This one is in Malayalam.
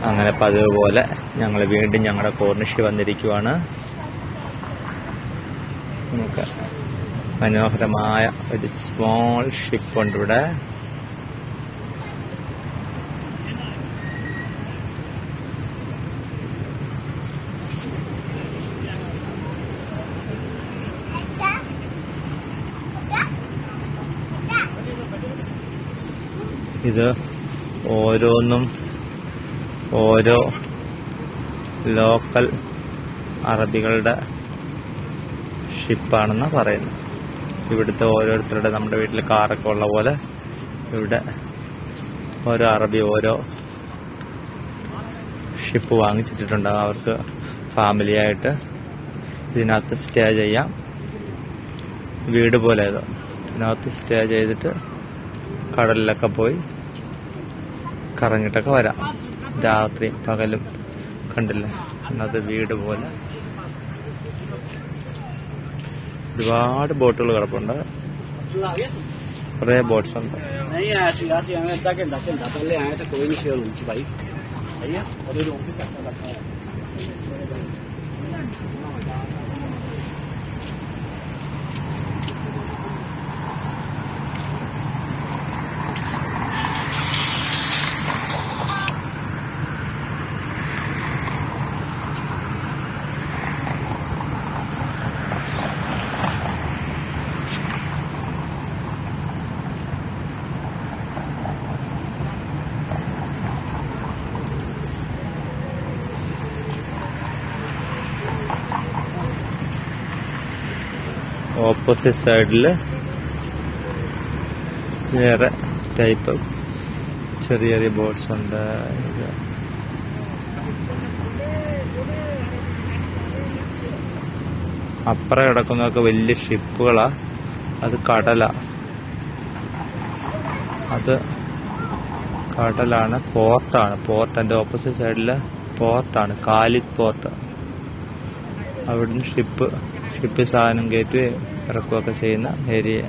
അങ്ങനെ പതിവ് പോലെ ഞങ്ങൾ വീണ്ടും ഞങ്ങളുടെ കോർണിഷ് വന്നിരിക്കുവാണ്. നമുക്ക് മനോഹരമായ ഒരു സ്മോൾ ഷിപ്പുണ്ട് ഇവിടെ. ഇത് ഓരോന്നും ഓരോ ലോക്കൽ അറബികളുടെ ഷിപ്പാണെന്ന് പറയുന്നു. ഇവിടുത്തെ ഓരോരുത്തരുടെ, നമ്മുടെ വീട്ടിൽ കാറൊക്കെ ഉള്ള പോലെ ഇവിടെ ഓരോ അറബി ഓരോ ഷിപ്പ് വാങ്ങിച്ചിട്ടുണ്ട്. അവർക്ക് ഫാമിലിയായിട്ട് ഇതിനകത്ത് സ്റ്റേ ചെയ്യാം. വീട് പോലെ ഇത് ഇതിനകത്ത് സ്റ്റേ ചെയ്തിട്ട് കടലിലൊക്കെ പോയി കറങ്ങിയിട്ടൊക്കെ വരാം. രാത്രി പകലും കണ്ടില്ലേ, ഇന്നത്തെ വീട് പോലെ ഒരുപാട് ബോട്ടുകൾ കിടപ്പുണ്ട്. കുറേ ബോട്ട്സ് ഉണ്ട്. ഓപ്പോസിറ്റ് സൈഡിൽ വേറെ ടൈപ്പ് ചെറിയ ചെറിയ ബോട്ട്സ് ഉണ്ട്. അപ്പുറം കിടക്കുന്നതൊക്കെ വലിയ ഷിപ്പുകളാ. അത് കടലാണ്. പോർട്ടാണ്. പോർട്ടിന്റെ ഓപ്പോസിറ്റ് സൈഡില് പോർട്ടാണ്, ഖാലിദ് പോർട്ട്. അവിടുന്ന് ഷിപ്പ് സാധനം കയറ്റി ഇറക്കുകയൊക്കെ ചെയ്യുന്ന ഏരിയ.